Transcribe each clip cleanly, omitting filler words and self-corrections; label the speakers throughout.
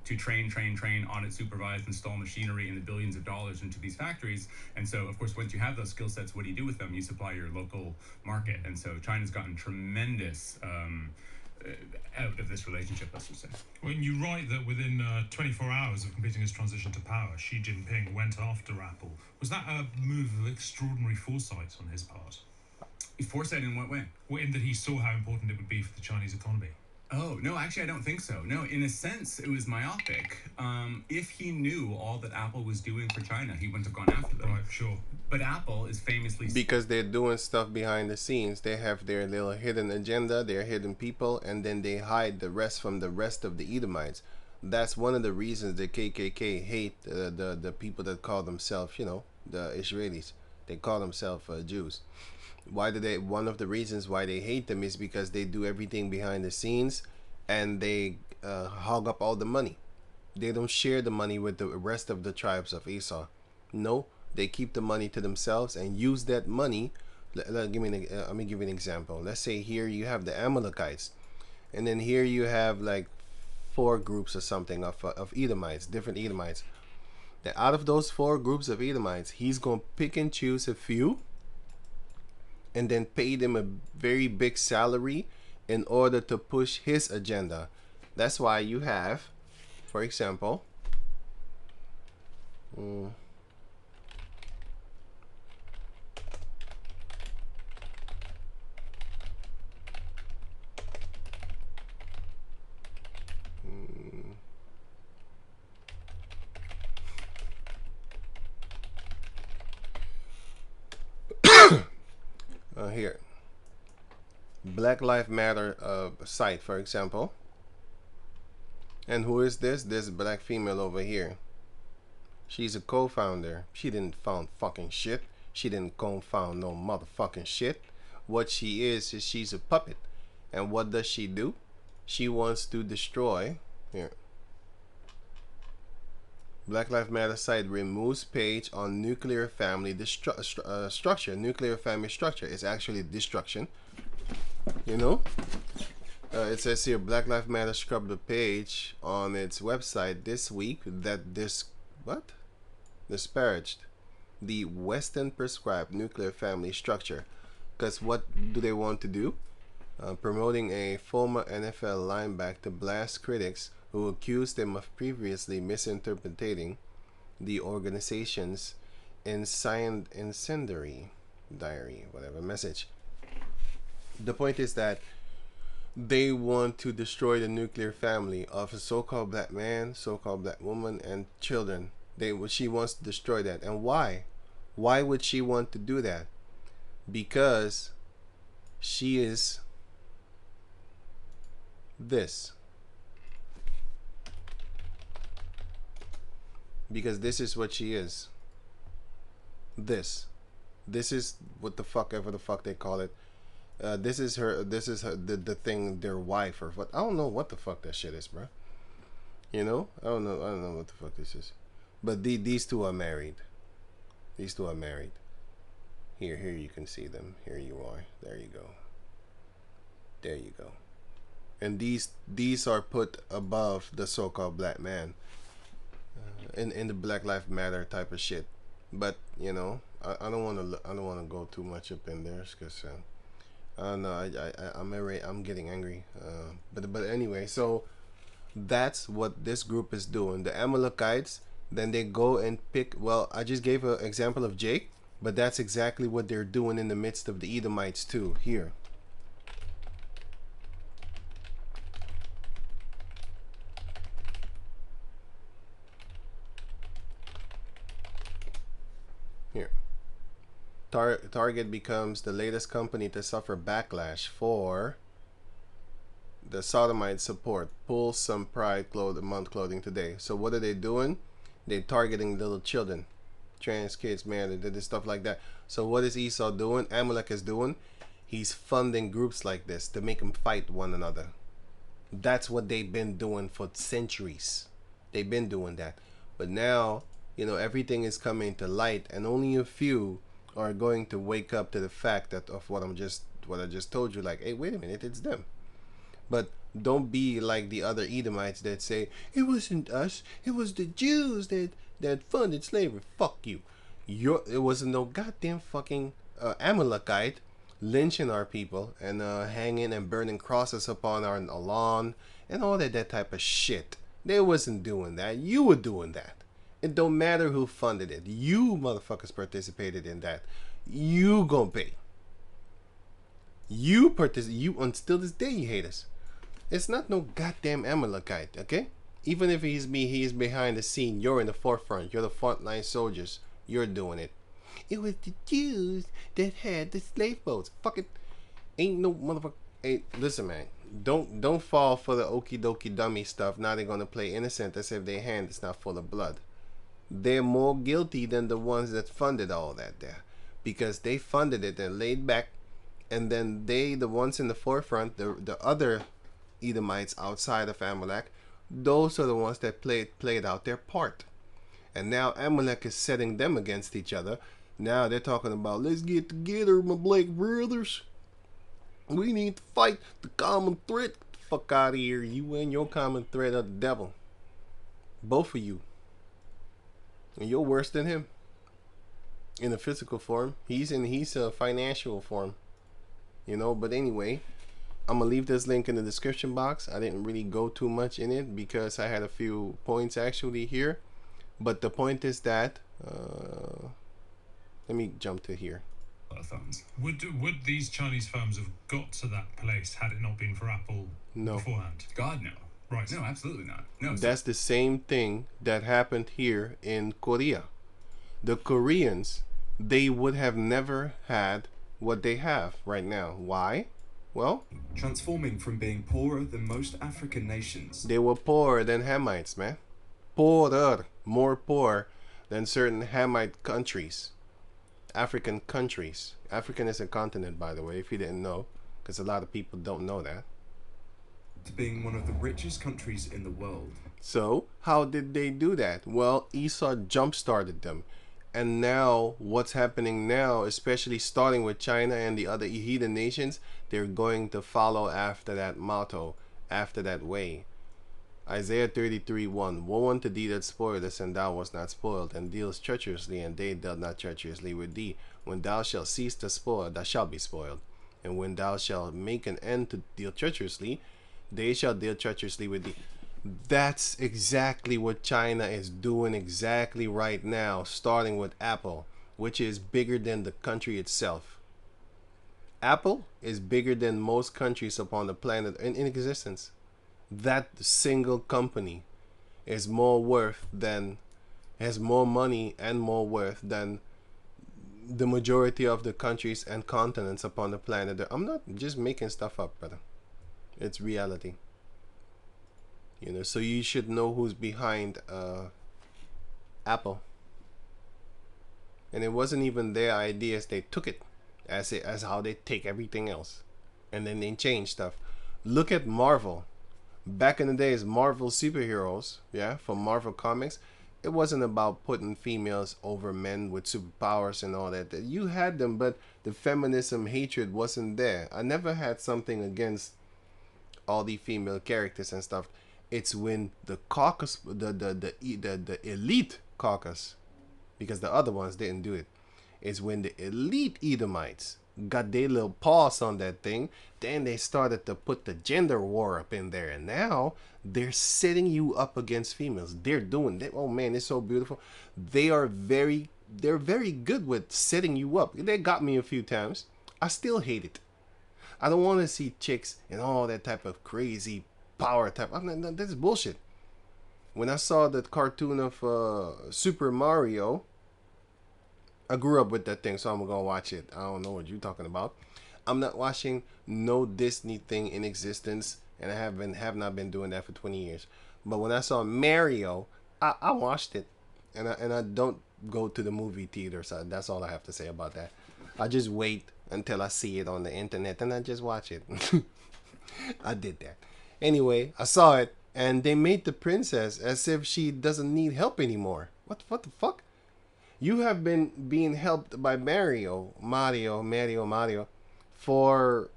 Speaker 1: to train, audit, supervise, install machinery and the billions of dollars into these factories. And so, of course, once you have those skill sets, what do you do with them? You supply your local market. And so China's gotten tremendous out of this relationship, let's just say.
Speaker 2: Well, you write that within 24 hours of completing his transition to power, Xi Jinping went after Apple. Was that a move of extraordinary foresight on his part?
Speaker 1: Foresight in what way?
Speaker 2: Well, in that he saw how important it would be for the Chinese economy.
Speaker 1: Oh, no, actually, I don't think so. No, in a sense, it was myopic. If he knew all that Apple was doing for China, he wouldn't have gone after them.
Speaker 2: Right, sure.
Speaker 1: But Apple is famously...
Speaker 3: Because they're doing stuff behind the scenes. They have their little hidden agenda, their hidden people, and then they hide the rest from the rest of the Edomites. That's one of the reasons the KKK hate the people that call themselves, you know, the Israelis. They call themselves Jews. Why do they? One of the reasons why they hate them is because they do everything behind the scenes, and they hog up all the money. They don't share the money with the rest of the tribes of Esau. No, they keep the money to themselves and use that money. Let me give you an example. Let's say here you have the Amalekites, and then here you have like 4 groups or something of Edomites, different Edomites. Then out of those 4 groups of Edomites, he's gonna pick and choose a few, and then pay them a very big salary in order to push his agenda. That's why you have, for example, here, Black Lives Matter site, for example. And who is this? This black female over here. She's a co-founder. She didn't found fucking shit. She didn't co-found no motherfucking shit. What she is she's a puppet. And what does she do? She wants to destroy. Here. Black Lives Matter site removes page on nuclear family structure. Nuclear family structure is actually destruction. You know? It says here, Black Lives Matter scrubbed the page on its website this week that disparaged the Western prescribed nuclear family structure. Because what do they want to do? Promoting a former NFL linebacker to blast critics who accused him of previously misinterpreting the organization's incendiary diary, whatever message. The point is that they want to destroy the nuclear family of a so-called black man, so-called black woman, and children. She wants to destroy that. And why? Why would she want to do that? Because she is this. Because this is what she is. This is what the fuck ever the fuck they call it. This is her the thing, their wife or what. I don't know what the fuck that shit is, bro. You know? I don't know what the fuck this is. But these two are married. These two are married. Here you can see them. Here you are. There you go. There you go. And these are put above the so-called black man. In the Black Lives Matter type of shit. But, you know, I don't want to go too much up in there because I'm getting angry. But anyway, so that's what this group is doing. The Amalekites, then they go and pick. Well, I just gave an example of Jake, but that's exactly what they're doing in the midst of the Edomites too. Here. Here. Target becomes the latest company to suffer backlash for the sodomite support. Pull some Pride Month clothing today. So what are they doing? They're targeting little children, trans kids, man. They did this stuff like that. So what is Esau doing? Amalek is doing? He's funding groups like this to make them fight one another. That's what they've been doing for centuries. They've been doing that. But now, you know, everything is coming to light, and only a few are going to wake up to the fact that of what I just told you. Like, hey, wait a minute, it's them. But Don't be like the other Edomites that say it wasn't us, it was the Jews that funded slavery. Fuck you. It wasn't no goddamn fucking Amalekite lynching our people and hanging and burning crosses upon our lawn and all that type of shit. They wasn't doing that. You were doing that. It don't matter who funded it. You motherfuckers participated in that. You gonna pay. You until this day you hate us. It's not no goddamn Amalekite, okay? Even if he is behind the scene, you're in the forefront. You're the frontline soldiers. You're doing it. It was the Jews that had the slave boats. Fuck it. Ain't no motherfucker. Hey, listen, man. Don't fall for the okie dokie dummy stuff. Now they're gonna play innocent as if their hand is not full of blood. They're more guilty than the ones that funded all that there, because they funded it and laid back, and then the ones in the forefront, the other Edomites outside of Amalek, those are the ones that played out their part. And now Amalek is setting them against each other. Now they're talking about, let's get together, my black brothers. We need to fight the common threat. Fuck out of here. You and your common threat are the devil. Both of you. And you're worse than him. In a physical form. He's a financial form. You know, but anyway, I'm going to leave this link in the description box. I didn't really go too much in it because I had a few points actually here. But the point is that, let me jump to here.
Speaker 2: Firms. Would these Chinese firms have got to that place had it not been for Apple beforehand?
Speaker 1: God, no.
Speaker 2: Right.
Speaker 1: No, absolutely not. No.
Speaker 3: That's the same thing that happened here in Korea. The Koreans, they would have never had what they have right now. Why? Well,
Speaker 4: transforming from being poorer than most African nations.
Speaker 3: They were poorer than Hamites, man. Poorer. More poor than certain Hamite countries. African countries. African is a continent, by the way, if you didn't know, because a lot of people don't know that.
Speaker 4: To being one of the richest countries in the world.
Speaker 3: So, how did they do that? Well, Esau jump-started them. And now, what's happening now, especially starting with China and the other heathen nations, they're going to follow after that motto, after that way. Isaiah 33:1. Woe unto thee that spoilest, and thou wast not spoiled, and deals treacherously, and they dealt not treacherously with thee. When thou shalt cease to spoil, thou shalt be spoiled. And when thou shalt make an end to deal treacherously, they shall deal treacherously with thee. That's exactly what China is doing exactly right now, starting with Apple, which is bigger than the country itself. Apple is bigger than most countries upon the planet in existence. That single company is more worth than, has more money and more worth than the majority of the countries and continents upon the planet. I'm not just making stuff up, brother. It's reality. You know, so you should know who's behind Apple. And it wasn't even their ideas. They took it as how they take everything else, and then they change stuff. Look at Marvel. Back in the days, Marvel superheroes, yeah, from Marvel Comics, it wasn't about putting females over men with superpowers and all that. You had them, but the feminism hatred wasn't there. I never had something against all the female characters and stuff. It's when the caucus, the elite caucus, because the other ones didn't do it. It's when the elite Edomites got their little paws on that thing, then they started to put the gender war up in there, and now they're setting you up against females. They're doing that. Oh man, it's so beautiful. They're very good with setting you up. They got me a few times. I still hate it. I don't want to see chicks and all that type of crazy power type. That's bullshit. When I saw that cartoon of Super Mario, I grew up with that thing, so I'm gonna watch it. I don't know what you're talking about. I'm not watching no Disney thing in existence, and I have not been doing that for 20 years. But when I saw Mario, I watched it, and I don't go to the movie theater. So that's all I have to say about that. I just wait until I see it on the internet, and I just watch it. I did that. Anyway, I saw it, and they made the princess as if she doesn't need help anymore. What the fuck? You have been being helped by Mario, for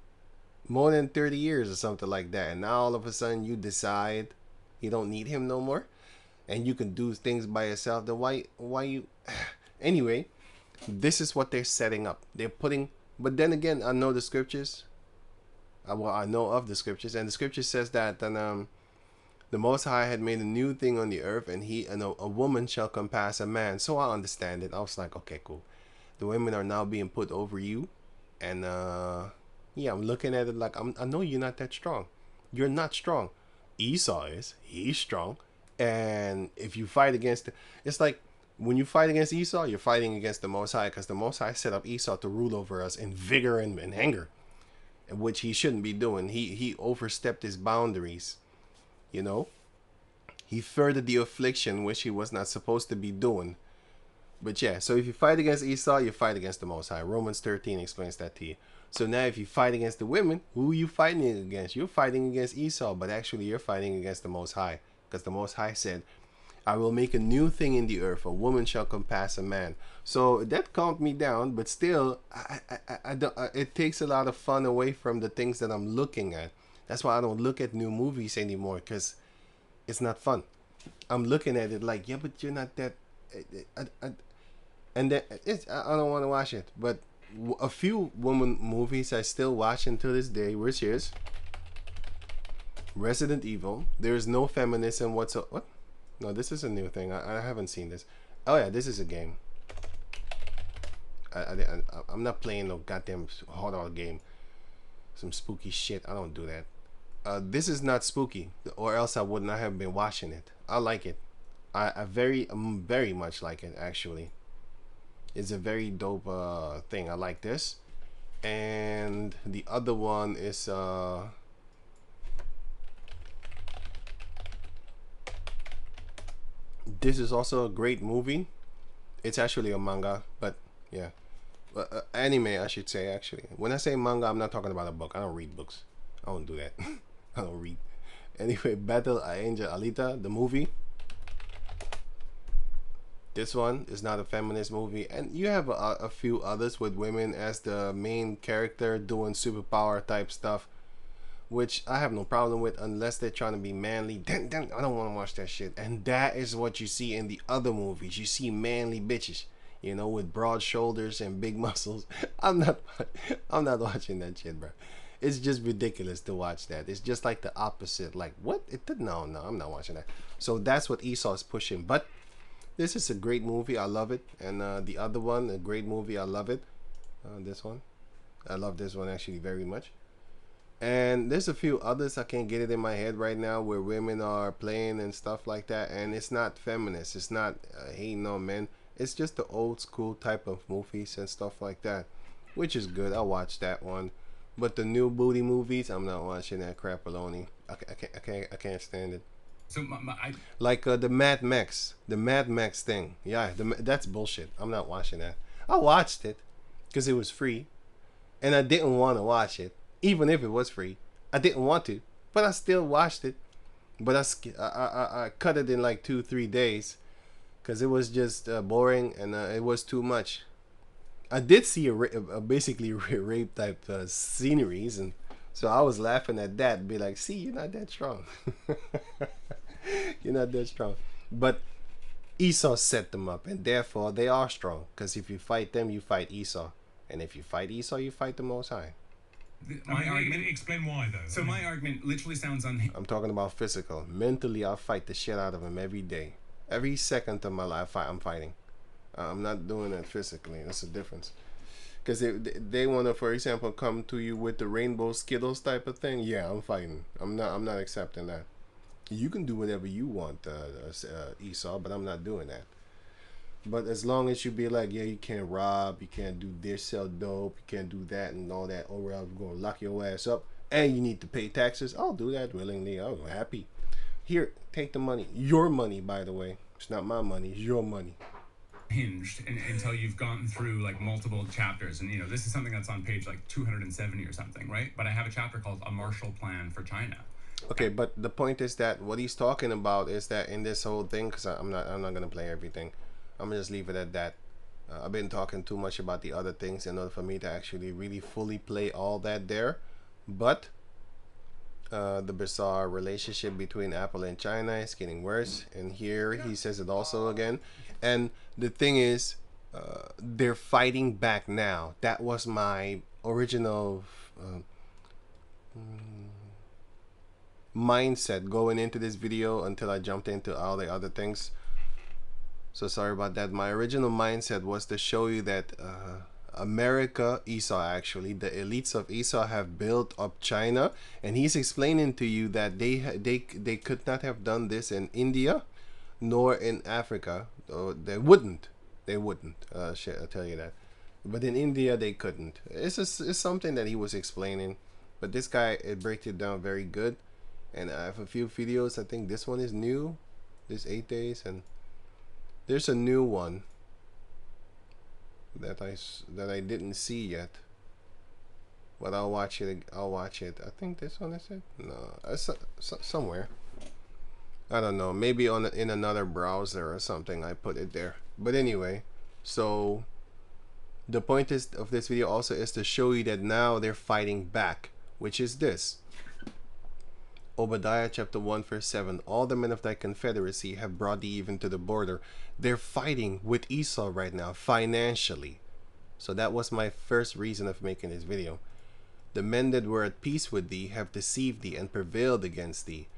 Speaker 3: more than 30 years or something like that, and now all of a sudden you decide you don't need him no more, and you can do things by yourself. Then why you? Anyway, this is what they're setting up. They're putting, but then again, I know the scriptures. Well, I know of the scriptures, and the scripture says that the Most High had made a new thing on the earth, and a woman shall compass a man. So I understand it. I was like, okay, cool. The women are now being put over you, and yeah, I'm looking at it like I know you're not that strong. You're not strong. Esau is. He's strong, and if you fight against, it's like when you fight against Esau, you're fighting against the Most High, because the Most High set up Esau to rule over us in vigor and anger, which he shouldn't be doing. He overstepped his boundaries. You know, he furthered the affliction, which he was not supposed to be doing. But yeah, so if you fight against Esau, you fight against the Most High. Romans 13 explains that to you. So now if you fight against the women, who are you fighting against? You're fighting against Esau, but actually you're fighting against the Most High. Because the Most High said, I will make a new thing in the earth. A woman shall compass a man. So that calmed me down, but still, I don't, it takes a lot of fun away from the things that I'm looking at. That's why I don't look at new movies anymore, because it's not fun. I'm looking at it like, yeah, but you're not that. And then I don't want to watch it. But a few woman movies I still watch until this day, which is Resident Evil. There is no feminism whatsoever. What? No, this is a new thing. I haven't seen this. Oh yeah, this is a game. I'm not playing no goddamn horror game. Some spooky shit. I don't do that. This is not spooky, or else I would not have been watching it. I like it. I very much like it, actually. It's a very dope thing. I like this. And the other one is this is also a great movie. It's actually a manga, but yeah, anime I should say. Actually, when I say manga, I'm not talking about a book. I don't read books. I don't do that. I don't read. Anyway, Battle Angel Alita, the movie. This one is not a feminist movie, and you have a few others with women as the main character doing superpower type stuff, which I have no problem with unless they're trying to be manly. I don't want to watch that shit. And that is what you see in the other movies. You see manly bitches, you know, with broad shoulders and big muscles. I'm not watching that shit, bro. It's just ridiculous to watch that. It's just like the opposite. Like, what? No, I'm not watching that. So that's what Esau is pushing. But this is a great movie. I love it. And the other one, a great movie. I love it. This one. I love this one actually very much. And there's a few others. I can't get it in my head right now where women are playing and stuff like that. And it's not feminist. It's not hating on men. It's just the old school type of movies and stuff like that, which is good. I'll watch that one. But the new booty movies, I'm not watching that crap baloney. I can't stand it.
Speaker 1: So
Speaker 3: like the Mad Max thing. Yeah, that's bullshit. I'm not watching that. I watched it because it was free, and I didn't want to watch it, even if it was free. I didn't want to, but I still watched it. But I cut it in like 2-3 days because it was just boring and it was too much. I did see basically rape type sceneries, and so I was laughing at that and be like, see, you're not that strong. You're not that strong. But Esau set them up, and therefore they are strong, because if you fight them, you fight Esau, and if you fight Esau, you fight the Most High.
Speaker 1: My argument.
Speaker 2: Explain why, though.
Speaker 1: So my argument literally sounds
Speaker 3: I'm talking about physical. Mentally, I'll fight the shit out of him every day. Every second of my life, I'm fighting. I'm not doing it physically. That's the difference. Because they want to, for example, come to you with the rainbow Skittles type of thing. Yeah, I'm fighting. I'm not accepting that. You can do whatever you want, Esau, but I'm not doing that. But as long as you be like, yeah, you can't rob, you can't do this, sell dope, you can't do that and all that, or I'm going to lock your ass up, and you need to pay taxes, I'll do that willingly. I'm happy. Here, take the money. Your money, by the way. It's not my money. It's your money.
Speaker 1: Hinged until you've gone through like multiple chapters, and this is something that's on page like 270 or something, right? But I have a chapter called A Marshall Plan for China.
Speaker 3: Okay, but the point is that what he's talking about is that in this whole thing, because I'm not gonna play everything. I'm gonna just leave it at that. I've been talking too much about the other things in order for me to actually really fully play all that there. But the bizarre relationship between Apple and China is getting worse, and here he says it also again. And the thing is, they're fighting back now. That was my original mindset going into this video until I jumped into all the other things. So sorry about that. My original mindset was to show you that America, Esau actually, the elites of Esau have built up China, and he's explaining to you that they could not have done this in India, nor in Africa. They wouldn't. Shit, I'll tell you that. But in India, they couldn't. It's something that he was explaining, but this guy breaks it down very good. And I have a few videos. I think this one is new. This 8 days, and there's a new one that I didn't see yet, but I'll watch it. I think this one is it. No, it's somewhere. I don't know. Maybe in another browser or something. I put it there. But anyway, so the point of this video also is to show you that now they're fighting back, which is this. Obadiah chapter 1 verse 7. All the men of thy confederacy have brought thee even to the border. They're fighting with Esau right now financially. So that was my first reason of making this video. The men that were at peace with thee have deceived thee and prevailed against thee.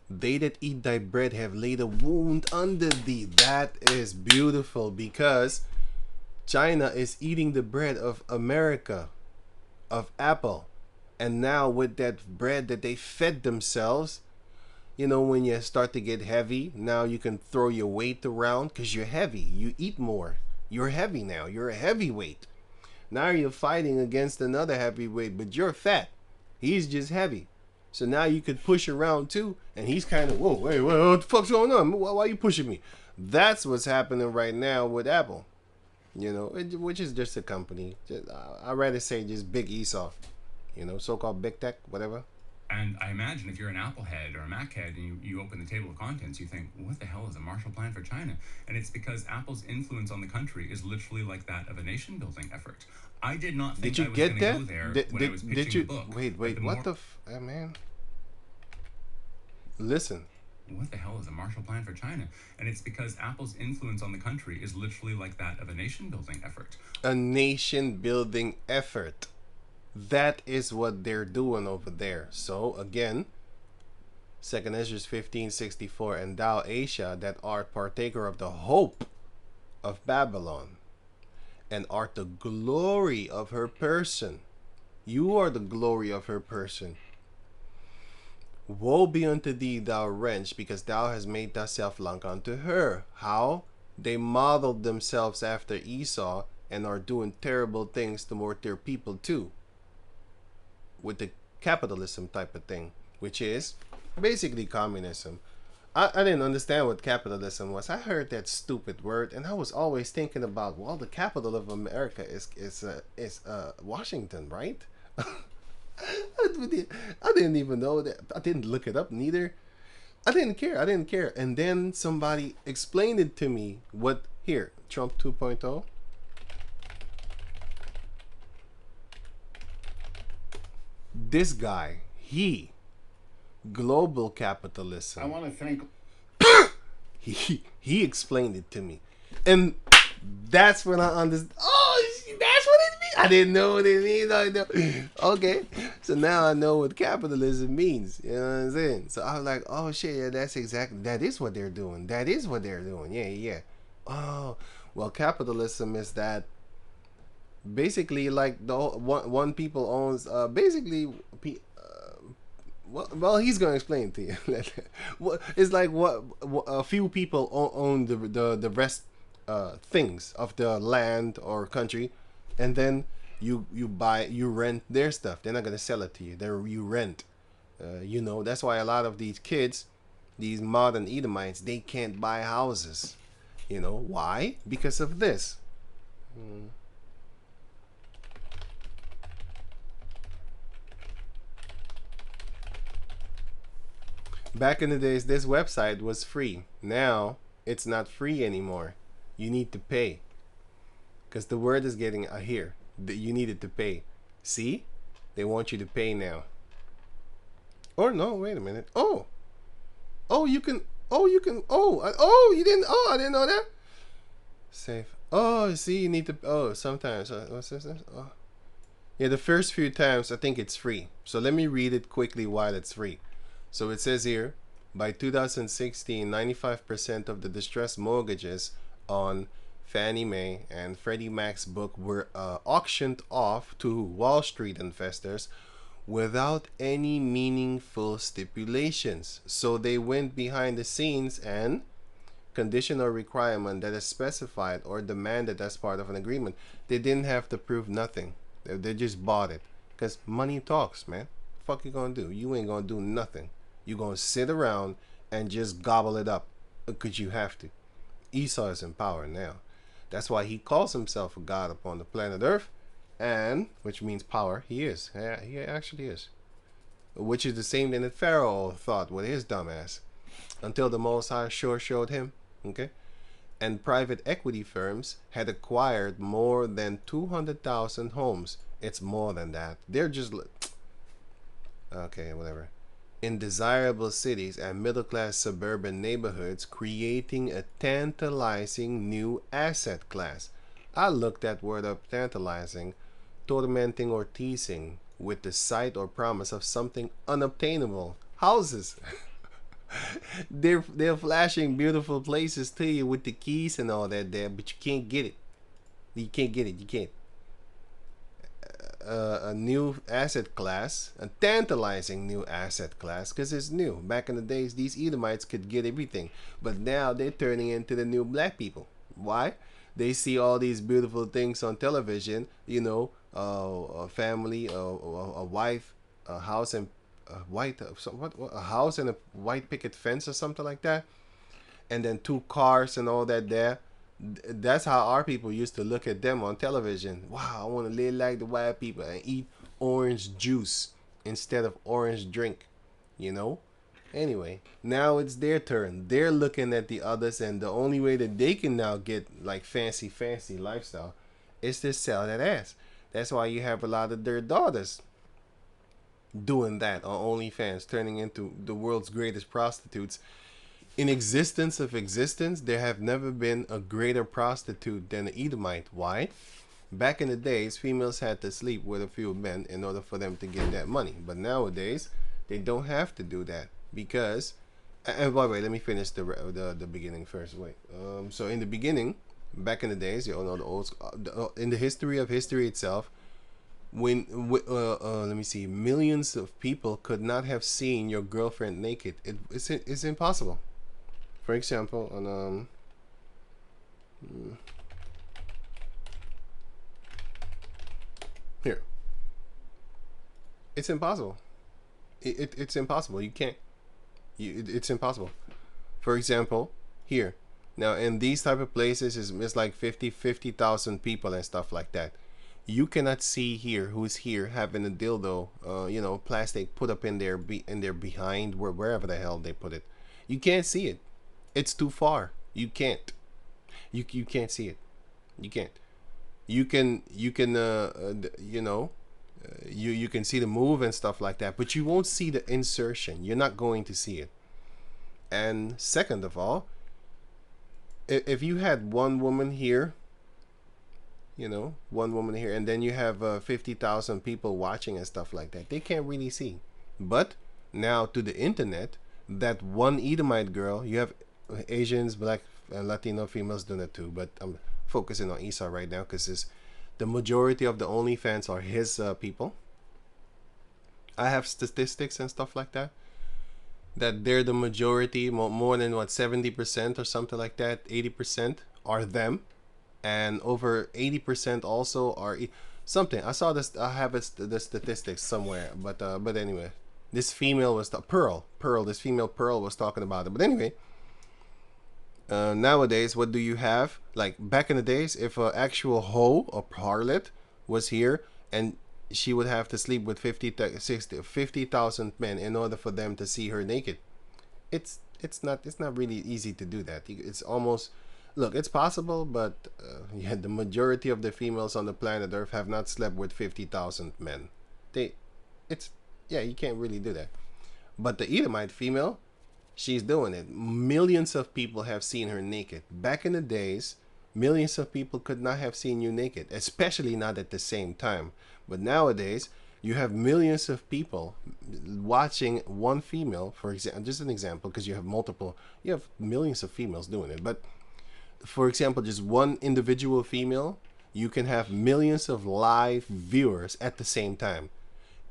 Speaker 3: They that eat thy bread have laid a wound under thee. That is beautiful, because China is eating the bread of America, of Apple. And now with that bread that they fed themselves, you know, when you start to get heavy, now you can throw your weight around because you're heavy. You eat more. You're heavy now. You're a heavyweight. Now you're fighting against another heavyweight, but you're fat. He's just heavy. So now you could push around too, and he's kind of, whoa, wait, what the fuck's going on? Why are you pushing me? That's what's happening right now with Apple, you know, which is just a company. I'd rather say just Big Esau, you know, so-called big tech, whatever.
Speaker 1: And I imagine if you're an Apple head or a Mac head and you open the table of contents, you think, what the hell is a Marshall Plan for China? And it's because Apple's influence on the country is literally like that of a nation-building effort. I did not think I was going to go there when I was pitching the book.
Speaker 3: Wait, what the man? Listen.
Speaker 1: What the hell is a Marshall Plan for China? And it's because Apple's influence on the country is literally like that of a nation-building effort.
Speaker 3: A nation-building effort. That is what they're doing over there. So again, 2nd Ezra 15:64, and thou, Asia, that art partaker of the hope of Babylon, and art the glory of her person. You are the glory of her person. Woe be unto thee, thou wretch, because thou hast made thyself like unto her. How? They modeled themselves after Esau and are doing terrible things toward their people too, with the capitalism type of thing, which is basically communism. I didn't understand what capitalism was. I heard that stupid word, and I was always thinking about, well, the capital of America is Washington, right? I didn't even know that. I didn't look it up neither. I didn't care. And then somebody explained it to me. What here? Trump 2.0. This guy, global capitalism.
Speaker 5: I want to thank.
Speaker 3: He explained it to me, and that's when I understood. Oh, that's what it means. I didn't know what it means. I know. Okay, so now I know what capitalism means. You know what I'm saying? So I was like, oh shit, yeah, that is what they're doing. Yeah. Oh, well, capitalism is that. Basically, like the one people owns. Well, he's gonna explain it to you. It's like what a few people own the rest things of the land or country, and then you rent their stuff. They're not gonna sell it to you. You rent. You know, that's why a lot of these kids, these modern Edomites, they can't buy houses. You know why? Because of this. Back in the days, this website was free. Now, it's not free anymore. You need to pay. Because the word is getting here. You needed to pay. See? They want you to pay now. Or no, wait a minute. Oh, you can. Oh, you can. Oh, you didn't. Oh, I didn't know that. Save. Oh, see, you need to. Oh, sometimes. What's this? Oh. Yeah, the first few times I think it's free. So let me read it quickly while it's free. So it says here, by 2016, 95% of the distressed mortgages on Fannie Mae and Freddie Mac's book were auctioned off to Wall Street investors without any meaningful stipulations. So they went behind the scenes and conditional requirement that is specified or demanded as part of an agreement. They didn't have to prove nothing. They just bought it. Because money talks, man. Fuck you gonna do? You ain't gonna do nothing. You gonna sit around and just gobble it up because you have to. Esau is in power now. That's why he calls himself a god upon the planet Earth, and which means power. He is. Yeah, he actually is. Which is the same thing that Pharaoh thought with his dumbass, until the Most High sure showed him. Okay, and private equity firms had acquired more than 200,000 homes. It's more than that. They're just okay, whatever. In desirable cities and middle-class suburban neighborhoods, creating a tantalizing new asset class. I looked that word up, tantalizing, tormenting or teasing with the sight or promise of something unobtainable. Houses. they're flashing beautiful places to you with the keys and all that there, but you can't get it. You can't get it. You can't. A new asset class, a tantalizing new asset class, because it's new. Back in the days, these Edomites could get everything, but now they're turning into the new black people. Why? They see all these beautiful things on television, you know, a family, a wife, a house, and a house and a white picket fence or something like that, and then 2 cars and all that there. That's how our people used to look at them on television. Wow, I want to live like the white people and eat orange juice instead of orange drink, you know? Anyway, now it's their turn. They're looking at the others, and the only way that they can now get like fancy lifestyle is to sell that ass. That's why you have a lot of their daughters doing that on OnlyFans, turning into the world's greatest prostitutes. In existence, there have never been a greater prostitute than an Edomite. Why? Back in the days, females had to sleep with a few men in order for them to get that money. But nowadays, they don't have to do that because. And by the way, let me finish the beginning first. Wait. So in the beginning, back in the days, you all know the old. In the history of history itself, when let me see, millions of people could not have seen your girlfriend naked. It's impossible. For example, on here, it's impossible. It's impossible. You can't. It's impossible. For example, here, now in these type of places, it's like 50,000 people and stuff like that. You cannot see here who's here having a dildo, you know, plastic put up in their behind, wherever the hell they put it. You can't see it. It's too far. You can't. You can't see it. You can't. You can you know, you can see the move and stuff like that, but you won't see the insertion. You're not going to see it. And second of all, if you had one woman here, you know, one woman here, and then you have 50,000 people watching and stuff like that, they can't really see. But now to the internet, that one Edomite girl, you have Asians, black, and Latino females doing it too, but I'm focusing on Esau right now because the majority of the OnlyFans are his people. I have statistics and stuff like that, that they're the majority, more than what, 70% or something like that, 80% are them, and over 80% also are something. I saw this. I have the statistics somewhere, but anyway, this female was Pearl. This female Pearl was talking about it. But anyway. Nowadays, what do you have? Like back in the days, if an actual hoe or harlot was here and she would have to sleep with 50,000 men in order for them to see her naked. It's not really easy to do that. It's almost, look, it's possible, but yeah, the majority of the females on the planet Earth have not slept with 50,000 men. You can't really do that. But the Edomite female, she's doing it. Millions of people have seen her naked. Back in the days, millions of people could not have seen you naked, especially not at the same time. But nowadays, you have millions of people watching one female, for example, just an example, because you have millions of females doing it. But for example, just one individual female, you can have millions of live viewers at the same time.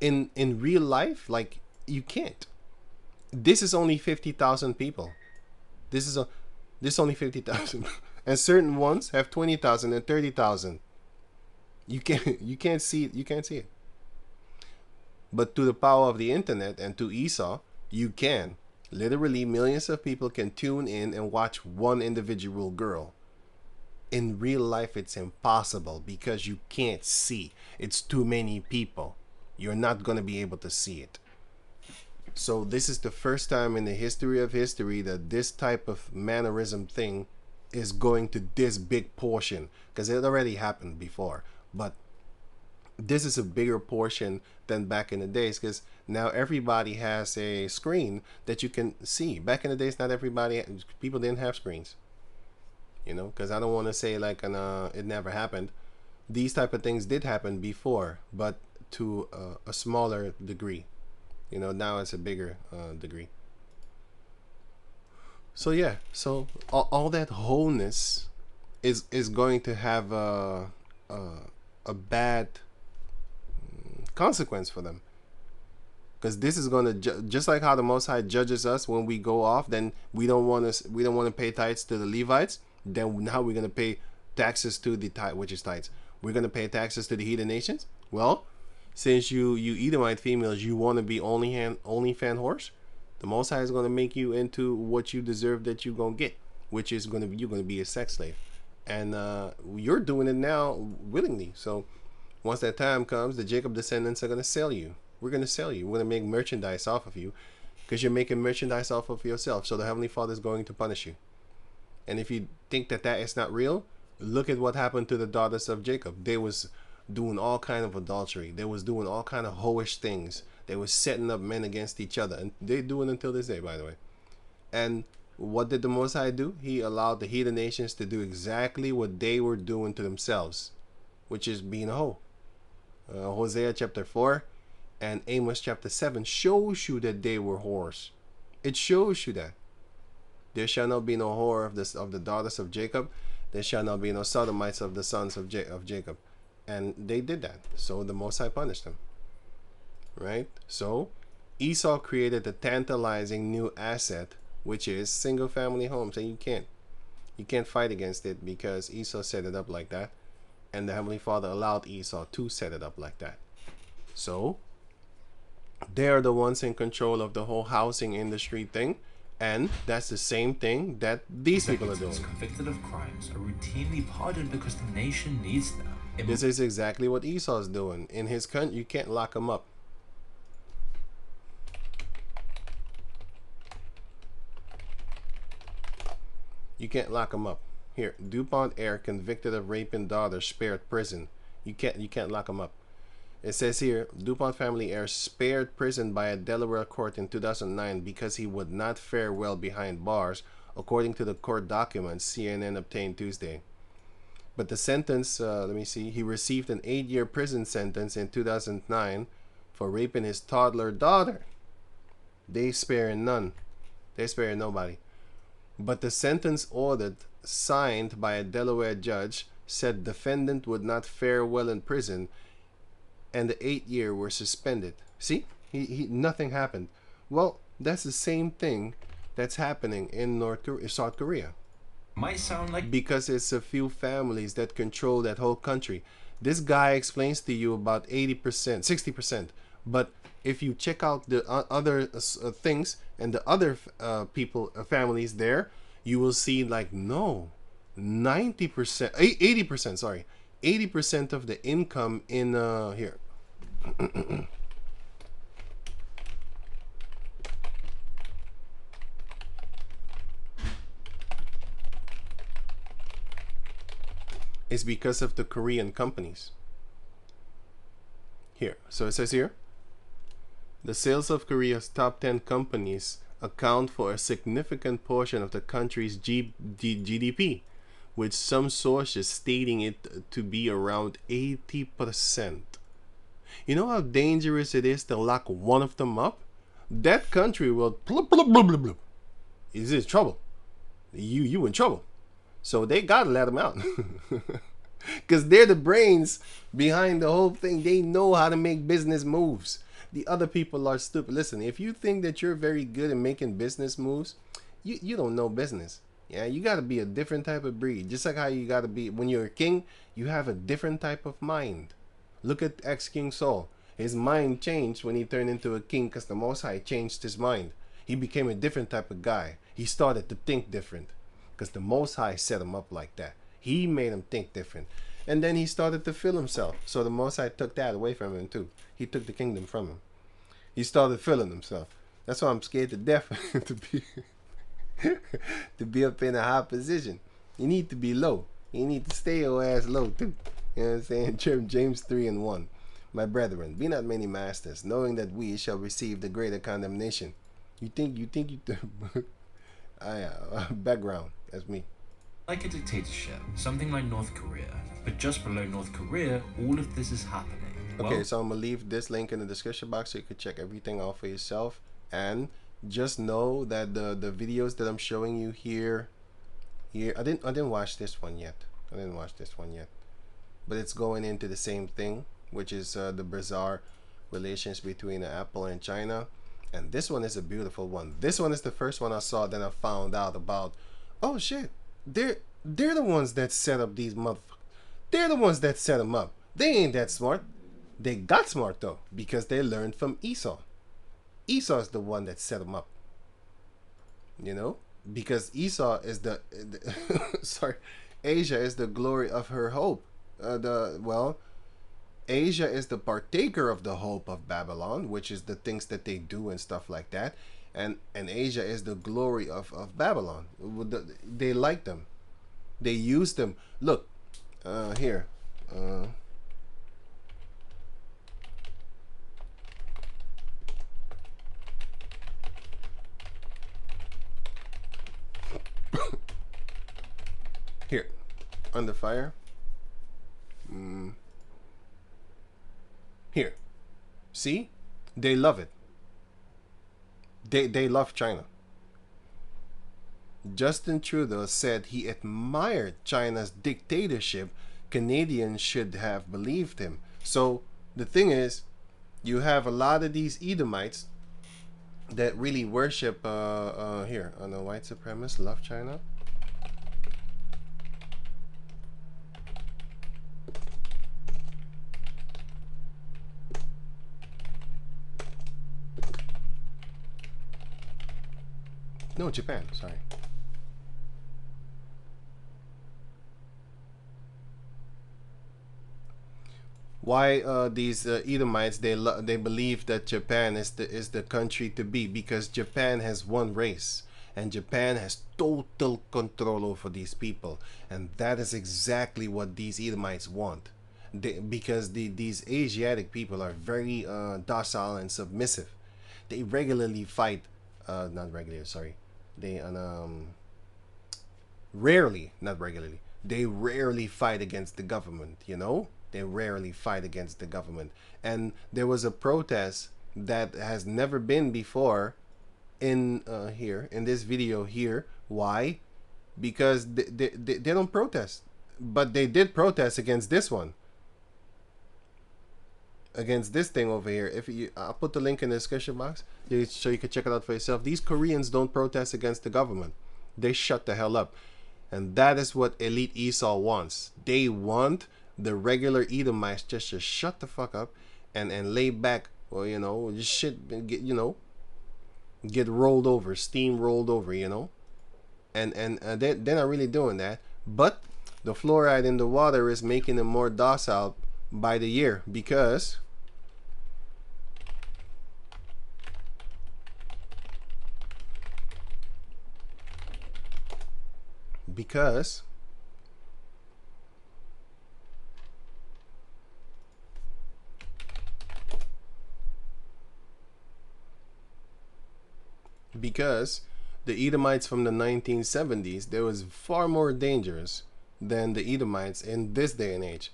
Speaker 3: In real life, like, you can't. This is only 50,000 people. This is only 50,000, and certain ones have 20,000 and 30,000. You can't see it. You can't see it. But through the power of the internet and to Esau, you can. Literally, millions of people can tune in and watch one individual girl. In real life, it's impossible because you can't see. It's too many people. You're not going to be able to see it. So this is the first time in the history of history that this type of mannerism thing is going to this big portion, because it already happened before. But this is a bigger portion than back in the days, because now everybody has a screen that you can see. Back in the days, not everybody, people didn't have screens, you know, because I don't want to say like it never happened. These type of things did happen before, but to a smaller degree. You know, now it's a bigger degree. So yeah, so all that wholeness is going to have a bad consequence for them, because this is going to just like how the Most High judges us when we go off. Then we don't want to pay tithes to the Levites. Then now we're going to pay taxes to the which is tithes. We're going to pay taxes to the heathen nations. Well, since you Edomite females, you want to be only fan whores, the Most High is going to make you into what you deserve that you're going to get, which is you're going to be a sex slave. And you're doing it now willingly. So once that time comes, the Jacob descendants are going to sell you. We're going to sell you. We're going to make merchandise off of you, because you're making merchandise off of yourself. So the Heavenly Father is going to punish you. And if you think that is not real, look at what happened to the daughters of Jacob. They was doing all kind of adultery. They was doing all kind of hoish things. They was setting up men against each other. And they do it until this day, by the way. And what did the Most High do? He allowed the heathen nations to do exactly what they were doing to themselves, which is being a hoe. Hosea chapter 4 and Amos chapter 7 shows you that they were whores. It shows you that. There shall not be no whore of the daughters of Jacob. There shall not be no sodomites of the sons of Jacob. And they did that. So the Most High punished them. Right? So Esau created a tantalizing new asset, which is single family homes. And you can't fight against it, because Esau set it up like that. And the Heavenly Father allowed Esau to set it up like that. So they are the ones in control of the whole housing industry thing. And that's the same thing that these people are doing.
Speaker 5: Convicted of crimes are routinely pardoned because the nation needs them.
Speaker 3: This is exactly what Esau's doing. In his country, you can't lock him up. You can't lock him up. Here, DuPont heir convicted of raping daughter spared prison. You can't lock him up. It says here, DuPont family heir spared prison by a Delaware court in 2009 because he would not fare well behind bars, according to the court documents CNN obtained Tuesday. But the sentence, let me see, he received an 8-year prison sentence in 2009 for raping his toddler daughter. They spare none. They spare nobody. But the sentence ordered, signed by a Delaware judge, said defendant would not fare well in prison, and the 8-year were suspended. See, he nothing happened. Well, that's the same thing that's happening in South Korea.
Speaker 5: Might sound like,
Speaker 3: because it's a few families that control that whole country. This guy explains to you about 80%, 60%. But if you check out the other things and the other families there, you will see like, no, 90%, 80%, sorry, 80% of the income in here. Is because of the Korean companies. Here, so it says here, The sales of Korea's top 10 companies account for a significant portion of the country's GDP, with some sources stating it to be around 80%. You know how dangerous it is to lock one of them up? That country will is in trouble. You in trouble. So they gotta let them out. Because they're the brains behind the whole thing. They know how to make business moves. The other people are stupid. Listen, if you think that you're very good at making business moves, you don't know business. Yeah, you got to be a different type of breed. Just like how you got to be, when you're a king, you have a different type of mind. Look at ex-King Saul. His mind changed when he turned into a king because the Most High changed his mind. He became a different type of guy. He started to think different because the Most High set him up like that. He made him think different. And then he started to feel himself. So the Most High took that away from him too. He took the kingdom from him. He started feeling himself. That's why I'm scared to death to be up in a high position. You need to be low. You need to stay your ass low too. You know what I'm saying? James 3:1. My brethren, be not many masters, knowing that we shall receive the greater condemnation. You think background. That's me.
Speaker 5: Like a dictatorship, something like North Korea. But just below North Korea, all of this is happening.
Speaker 3: Okay, so I'm gonna leave this link in the description box so you can check everything out for yourself. And just know that the videos that I'm showing you here, I didn't watch this one yet. But it's going into the same thing, which is the bizarre relations between Apple and China. And this one is a beautiful one. This one is the first one I saw. Then I found out about, oh shit, they're the ones that set up these motherfuckers. They're the ones that set them up. They ain't that smart. They got smart though because they learned from Esau. Esau is the one that set them up. You know, because Esau is the sorry, Asia is the glory of her hope. Asia is the partaker of the hope of Babylon, which is the things that they do and stuff like that. And Asia is the glory of Babylon. They like them. They use them. Look, here. Here, under fire. Here, see, they love it. They love China. Justin Trudeau said he admired China's dictatorship. Canadians should have believed him. So the thing is, you have a lot of these Edomites that really worship here on the white supremacists love China. No, Japan, sorry. Why these Edomites they believe that Japan is the country to be, because Japan has one race and Japan has total control over these people, and that is exactly what these Edomites want. Because these Asiatic people are very docile and submissive. They regularly fight, not regularly, sorry. They rarely, not regularly. They rarely fight against the government, you know? They rarely fight against the government. And there was a protest that has never been before in here, in this video here. Why? Because they don't protest. But they did protest against this one. Against this thing over here. If you, I'll put the link in the description box so you can check it out for yourself. These Koreans don't protest against the government. They shut the hell up. And that is what elite Esau wants. They want the regular Edomites just to shut the fuck up and lay back, or you know, just shit, get, you know, get rolled over, steam rolled over, you know. And they're not really doing that. But the fluoride in the water is making them more docile by the year, because because the Edomites from the 1970s, they was far more dangerous than the Edomites in this day and age.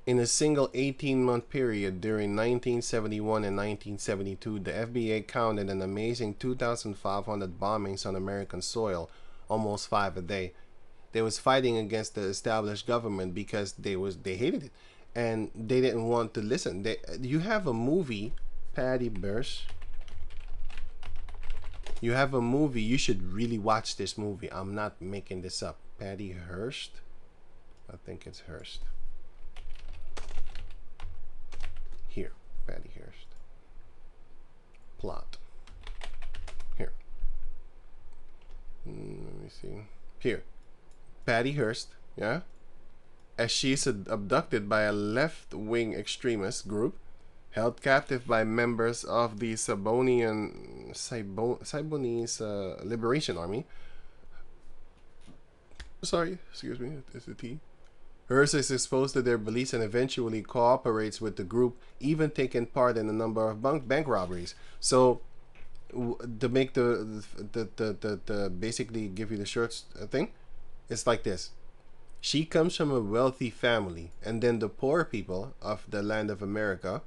Speaker 3: In a single 18-month period during 1971 and 1972, the FBA counted an amazing 2,500 bombings on American soil, almost 5 a day. They was fighting against the established government because they hated it, and they didn't want to listen. You have a movie, Patty Bursch. You have a movie. You should really watch this movie. I'm not making this up. Patty Hearst. I think it's Hearst. Here, Patty Hearst. Plot. Here. Let me see. Here. Patty Hearst, yeah? As she's abducted by a left-wing extremist group, held captive by members of the Siboney's Liberation Army. Sorry, excuse me, it's a T. Hearst is exposed to their beliefs and eventually cooperates with the group, even taking part in a number of bank robberies. So, to make the basically give you the short thing, it's like this. She comes from a wealthy family, and then the poor people of the land of America,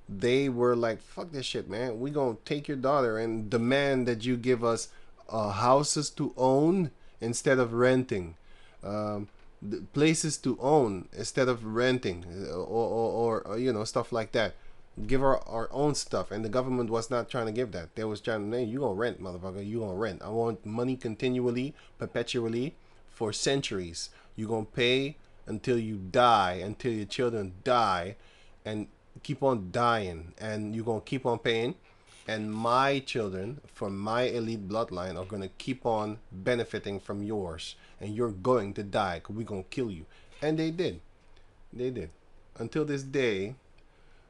Speaker 3: they were like, fuck this shit, man. We gonna take your daughter and demand that you give us houses to own instead of renting. Places to own instead of renting, or you know, stuff like that. Give our own stuff, and the government was not trying to give that. They was trying to, hey, you gonna rent, motherfucker. You gonna rent. I want money continually, perpetually, for centuries. You gonna pay until you die, until your children die, and keep on dying, and you gonna keep on paying. And my children from my elite bloodline are gonna keep on benefiting from yours, and you're going to die because we're gonna kill you. And they did. Until this day,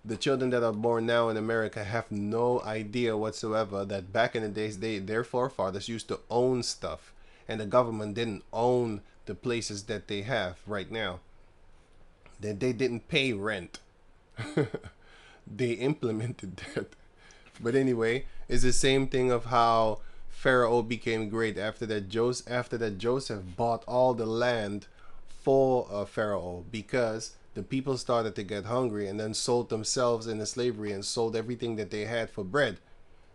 Speaker 3: the children that are born now in America have no idea whatsoever that back in the days, their forefathers used to own stuff, and the government didn't own the places that they have right now. That they didn't pay rent. They implemented that. But anyway, it's the same thing of how Pharaoh became great after that. Joseph bought all the land for Pharaoh, because the people started to get hungry and then sold themselves into slavery and sold everything that they had for bread.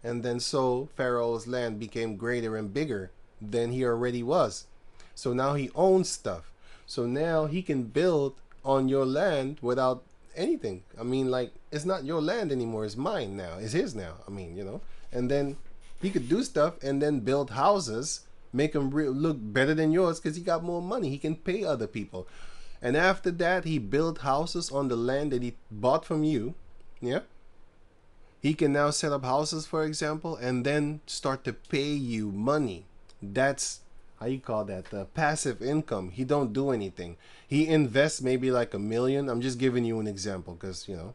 Speaker 3: And then so Pharaoh's land became greater and bigger than he already was. So now he owns stuff. So now he can build on your land without anything. I mean, like, it's not your land anymore. It's mine now. It's his now. I mean, you know. And then he could do stuff and then build houses, make them look better than yours because he got more money. He can pay other people. And after that, he built houses on the land that he bought from you. Yeah. He can now set up houses, for example, and then start to pay you money. That's, how you call that, passive income. He don't do anything. He invests maybe like $1 million. I'm just giving you an example because, you know,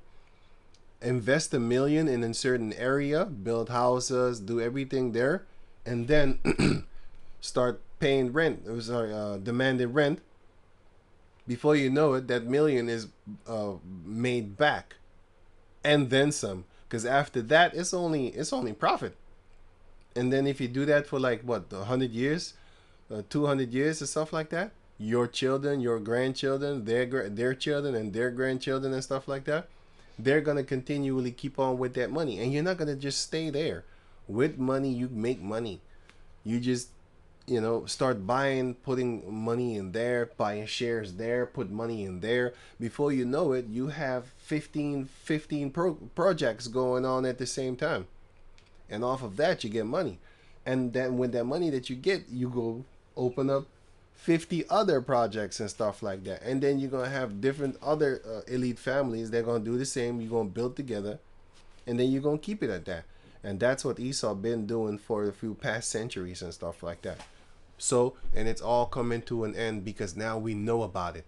Speaker 3: invest $1 million in a certain area, build houses, do everything there, and then start paying rent. Demanding rent. Before you know it, that $1 million is made back, and then some. Because after that, it's only profit. And then if you do that for like what, 100 years, 200 years, or stuff like that, your children, your grandchildren, their children, and their grandchildren, and stuff like that, they're gonna continually keep on with that money, and you're not gonna just stay there. With money, you make money. You just, you know, start buying, putting money in there, buying shares there, put money in there. Before you know it, you have 15 projects going on at the same time. And off of that, you get money. And then with that money that you get, you go open up 50 other projects and stuff like that. And then you're going to have different other elite families. They're going to do the same. You're going to build together. And then you're going to keep it at that. And that's what Esau been doing for a few past centuries and stuff like that. So, and it's all coming to an end because now we know about it.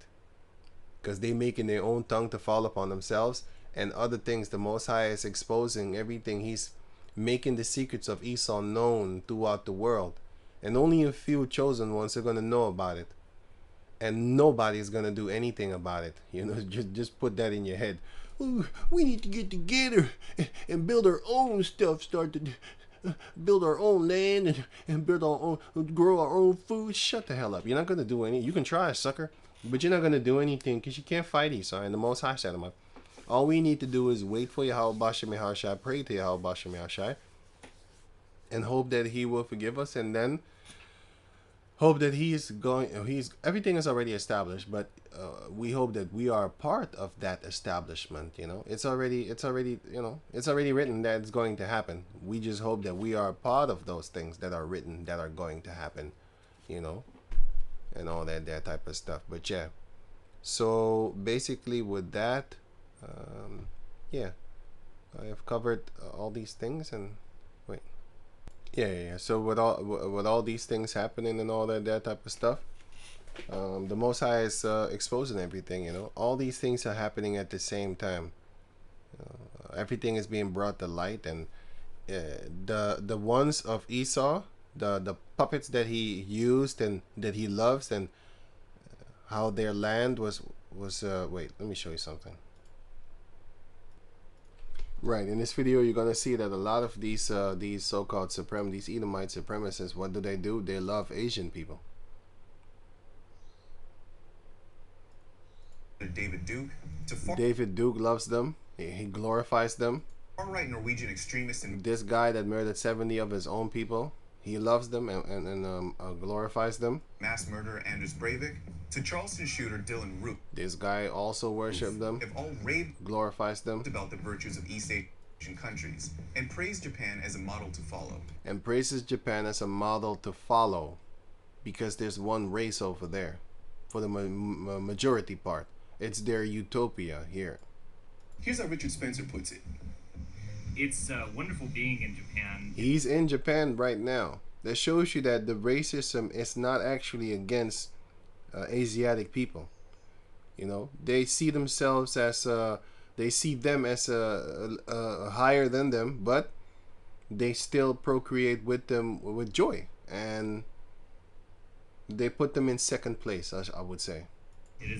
Speaker 3: Because they making their own tongue to fall upon themselves and other things. The Most High is exposing everything. He's making the secrets of Esau known throughout the world. And only a few chosen ones are going to know about it. And nobody's going to do anything about it. You know, just put that in your head. Ooh, we need to get together and build our own stuff. build our own land and build our own, grow our own food. Shut the hell up. You're not gonna do any. You can try, sucker, but you're not gonna do anything because you can't fight Esau. And the Most High set him up. All we need to do is wait for Yahweh Bashem Yahushai, pray to Yahweh Bashem Yahushai, and hope that He will forgive us, and then hope that everything is already established, but we hope that we are part of that establishment. You know, it's already written that it's going to happen. We just hope that we are part of those things that are written that are going to happen, you know, and all that type of stuff. But yeah, so basically with that, yeah, I have covered all these things. And wait, yeah. So with all these things happening and all that type of stuff, the Most High is exposing everything. You know, all these things are happening at the same time. Everything is being brought to light, and the ones of Esau, the puppets that he used and that he loves, and how their land was wait, let me show you something. Right, in this video you're gonna see that a lot of these so-called these Edomite supremacists, what do? They love Asian people.
Speaker 6: David Duke
Speaker 3: David Duke loves them. He glorifies them.
Speaker 6: Far-right Norwegian extremist and
Speaker 3: This guy that murdered 70 of his own people, he loves them and glorifies them.
Speaker 6: mass murderer Anders Breivik to Charleston shooter Dylan Root.
Speaker 3: This guy also worships them,
Speaker 6: Have all raved
Speaker 3: glorifies them,
Speaker 6: about the virtues of East Asian countries and praised Japan as a model to follow.
Speaker 3: and praises Japan as a model to follow, because there's one race over there, for the majority part. It's their utopia here.
Speaker 6: Here's how Richard Spencer puts it.
Speaker 7: It's wonderful being in Japan.
Speaker 3: He's in Japan right now. That shows you that the racism is not actually against Asiatic people. You know, they see themselves as they see them as higher than them, but they still procreate with them with joy, and they put them in second place, I would say.
Speaker 7: It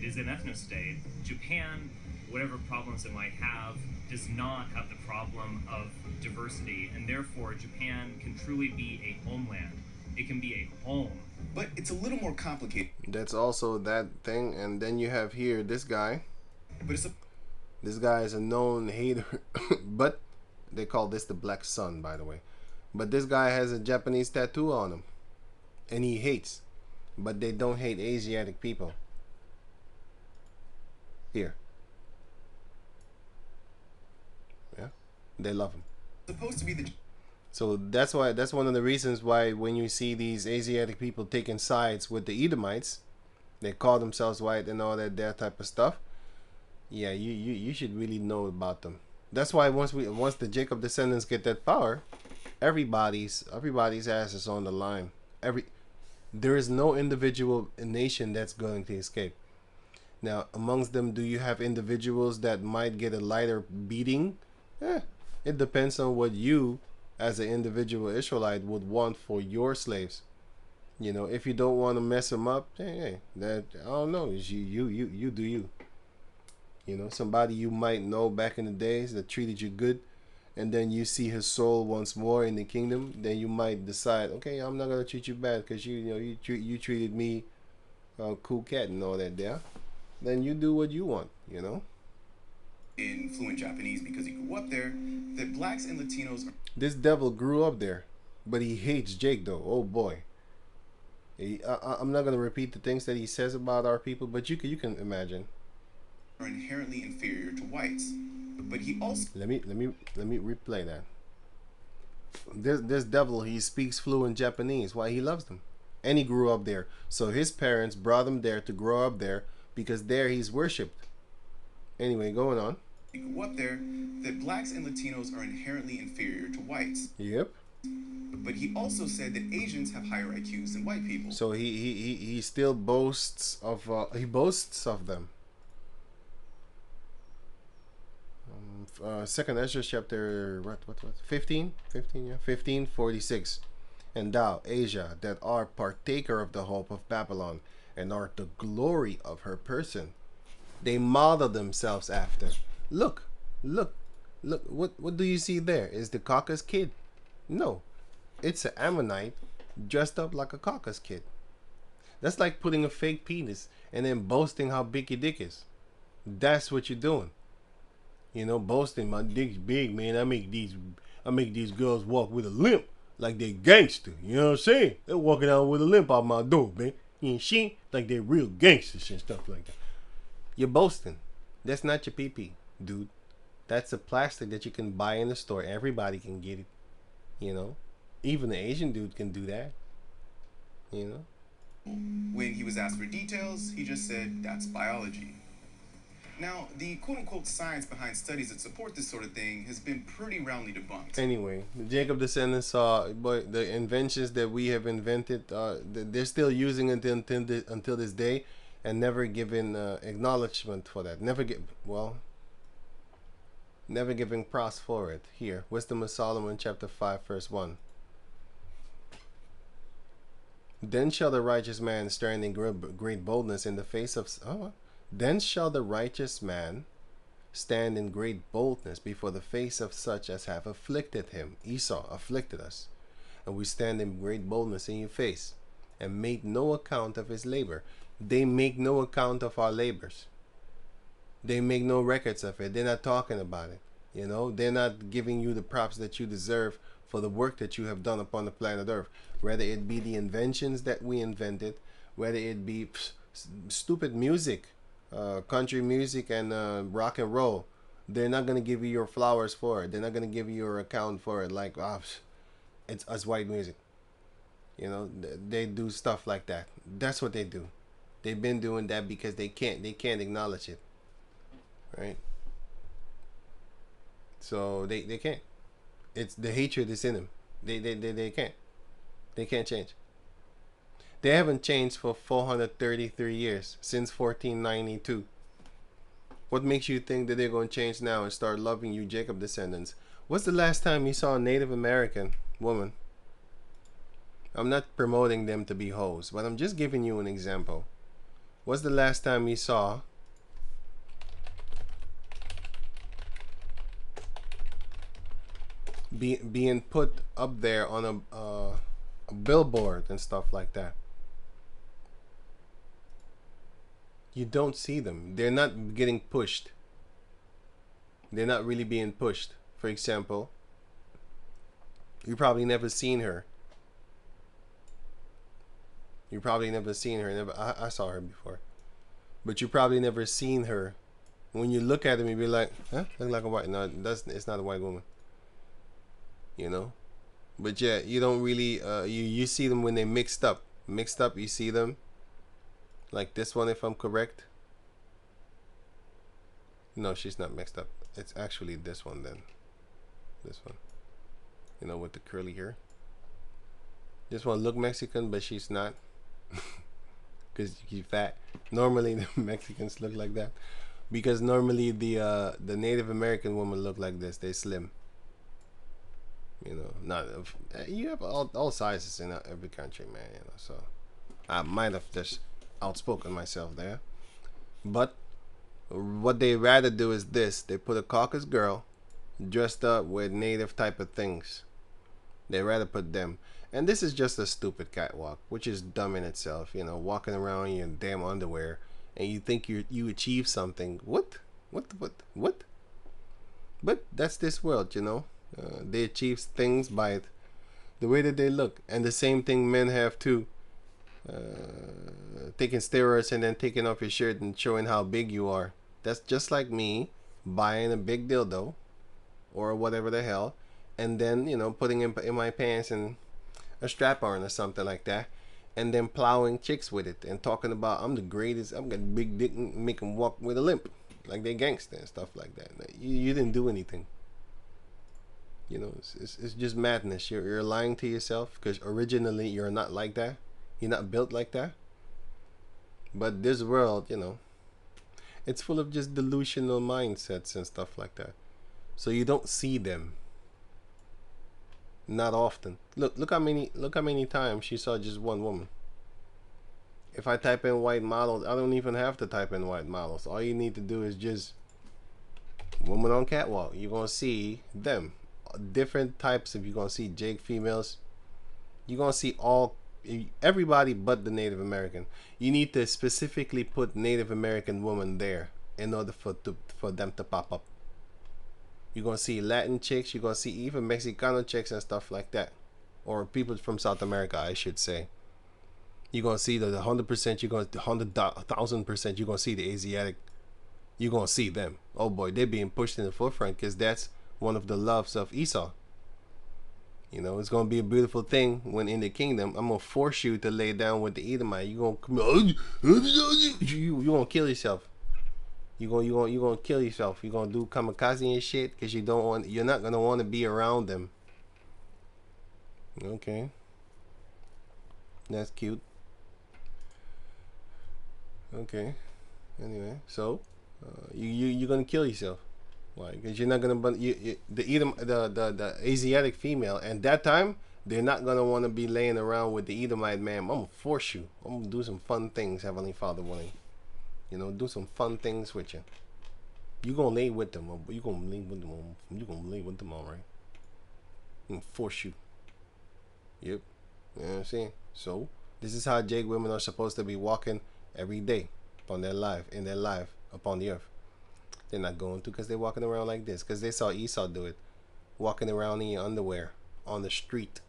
Speaker 7: is an ethno-state. Japan, whatever problems it might have, does not have the problem of diversity, and therefore Japan can truly be a homeland. It can be a home.
Speaker 6: But it's a little more complicated.
Speaker 3: That's also that thing. And then you have here this guy.
Speaker 6: But
Speaker 3: This guy is a known hater, but they call this the Black Sun, by the way. But this guy has a Japanese tattoo on him, and he hates, but they don't hate Asiatic people. Here. Yeah, they love him.
Speaker 6: supposed to be the
Speaker 3: So that's one of the reasons why when you see these Asiatic people taking sides with the Edomites, they call themselves white and all that type of stuff. Yeah, you should really know about them. That's why once the Jacob descendants get that power, everybody's ass is on the line. There is no individual nation that's going to escape. Now, amongst them, do you have individuals that might get a lighter beating? It depends on what you, as an individual Israelite, would want for your slaves. You know, if you don't want to mess them up, hey, that I don't know. It's you do you. You know, somebody you might know back in the days that treated you good, and then you see his soul once more in the kingdom, then you might decide, okay, I'm not gonna treat you bad because you treated me cool cat and all that. Yeah, then you do what you want. You know.
Speaker 6: in fluent Japanese because he grew up there, that blacks and Latinos are
Speaker 3: This devil grew up there, but he hates Jake though. Oh boy. I'm not gonna repeat the things that he says about our people, but you can imagine.
Speaker 6: inherently inferior to whites. But he also
Speaker 3: Let me replay that. This devil, he speaks fluent Japanese. Why? He loves them, and he grew up there. So his parents brought him there to grow up there because there he's worshipped. Anyway, going on.
Speaker 6: he grew up there, that blacks and Latinos are inherently inferior to whites.
Speaker 3: Yep.
Speaker 6: But he also said that Asians have higher IQs than white people.
Speaker 3: So he still boasts of them. Second Ezra chapter what 15 yeah 15:46, and thou Asia that art partaker of the hope of Babylon and art the glory of her person, they model themselves after. Look what do you see there? Is the Caucasus kid. No, it's an Ammonite dressed up like a caucus kid. That's like putting a fake penis and then boasting how big your dick is. That's what you're doing. You know, boasting my dick's big, man. I make these girls walk with a limp like they gangster. You know what I'm saying? They're walking out with a limp out my door, man. You know, she like they're real gangsters and stuff like that. You're boasting. That's not your pee-pee, dude. That's a plastic that you can buy in the store. Everybody can get it. You know, even the Asian dude can do that. You know.
Speaker 6: When he was asked for details, he just said, that's biology. Now, the quote-unquote science behind studies that support this sort of thing has been pretty roundly debunked.
Speaker 3: Anyway, the Jacob descendants saw the inventions that we have invented. They're still using it until this day, and never given acknowledgement for that. Never giving pros for it. Here, Wisdom of Solomon, chapter 5, verse 1. Then shall the righteous man stand in great boldness in the face of... Then shall the righteous man stand in great boldness before the face of such as have afflicted him. Esau afflicted us, and we stand in great boldness in your face, and made no account of his labor. They make no account of our labors. They make no records of it. They're not talking about it. You know, they're not giving you the props that you deserve for the work that you have done upon the planet Earth. Whether it be the inventions that we invented, whether it be stupid music, country music and rock and roll, they're not going to give you your flowers for it. They're not going to give you your account for it. Like, it's us white music. You know, they do stuff like that. That's what they do. They've been doing that because they can't acknowledge it. Right? So they can't. It's the hatred is in them. They can't. They can't change. They haven't changed for 433 years, since 1492. What makes you think that they're going to change now and start loving you, Jacob descendants? What's the last time you saw a Native American woman? I'm not promoting them to be hoes, but I'm just giving you an example. What's the last time you saw being put up there on a billboard and stuff like that? You don't see them. They're not getting pushed. They're not really being pushed. For example, you probably never seen her. You probably never seen her. I saw her before, but you probably never seen her. When you look at them, you be like, "Huh? Look like a white." No, it's not a white woman. You know, but yeah, you don't really. You see them when they mixed up. Mixed up, you see them. Like this one, if I'm correct. No, she's not mixed up. It's actually this one then. This one. You know, with the curly hair. This one look Mexican, but she's not. Because she's fat. Normally the Mexicans look like that. Because normally the Native American women look like this. They slim. You know, not you have all sizes in every country, man. You know, so I might have just outspoken myself there, but what they rather do is this: they put a caucus girl dressed up with native type of things. They rather put them, and this is just a stupid catwalk, which is dumb in itself. You know, walking around in your damn underwear, and you think you achieve something. What? But that's this world, you know. They achieve things by the way that they look, and the same thing men have too. Taking steroids and then taking off your shirt and showing how big you are. That's just like me buying a big dildo or whatever the hell, and then, you know, putting in my pants and a strap on or something like that, and then plowing chicks with it and talking about I'm the greatest, I'm got a big dick, and make them walk with a limp like they gangster and stuff like that. You didn't do anything. You know, it's just madness. You're lying to yourself, because originally you're not like that. You're not built like that. But this world, you know, it's full of just delusional mindsets and stuff like that. So you don't see them. Not often. Look how many times you saw just one woman. If I type in white models, I don't even have to type in white models. All you need to do is just woman on catwalk. You're gonna see them different types of, you're gonna see Jake females. You're gonna see everybody but the Native American. You need to specifically put Native American woman there in order for them to pop up. You're gonna see Latin chicks. You're gonna see even Mexicano chicks and stuff like that, or people from South America, I should say. You're gonna see the 100%. You're gonna 100,000%. You're gonna see the Asiatic. You're gonna see them. Oh boy, they're being pushed in the forefront because that's one of the loves of Esau. You know, it's gonna be a beautiful thing when in the kingdom. I'm gonna force you to lay down with the Edomite. You're gonna kill yourself. You're gonna kill yourself. You're gonna do kamikaze and shit because you're not gonna want to be around them. Okay, that's cute. Okay, anyway, so you're gonna kill yourself. Why? Because you're not gonna the Asiatic female, and that time they're not gonna want to be laying around with the Edomite man. I'm gonna force you. I'm gonna do some fun things, Heavenly Father willing. You know, do some fun things with you. You gonna lay with them, but you gonna lay with them. You gonna lay with them, all right? I'm gonna force you. Yep. You know what I'm saying? So this is how Jake women are supposed to be walking every day upon their life, in their life upon the earth. They're not going to because they're walking around like this because they saw Esau do it, walking around in your underwear on the street.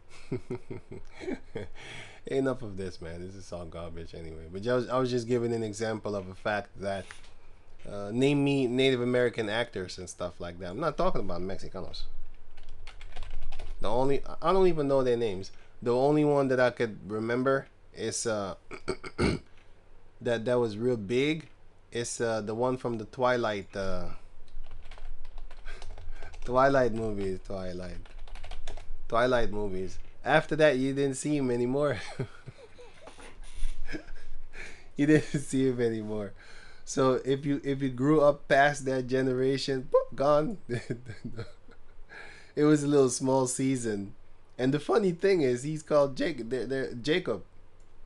Speaker 3: Enough of this, man. This is all garbage anyway. But I was just giving an example of a fact that name me Native American actors and stuff like that. I'm not talking about Mexicanos. I don't even know their names. The only one that I could remember is that was real big. It's the one from the Twilight movies. Twilight movies. After that, you didn't see him anymore. You didn't see him anymore. So if you grew up past that generation, boop, gone. It was a little small season. And the funny thing is, he's called Jacob.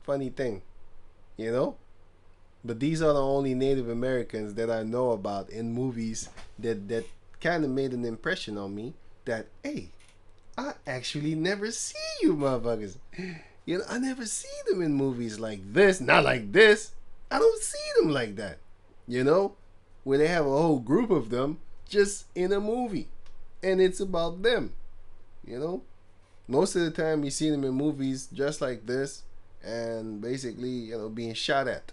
Speaker 3: Funny thing, you know. But these are the only Native Americans that I know about in movies that kind of made an impression on me. That, hey, I actually never see you motherfuckers. You know, I never see them in movies like this. Not like this. I don't see them like that. You know, where they have a whole group of them just in a movie, and it's about them. You know, most of the time you see them in movies just like this, and basically, you know, being shot at.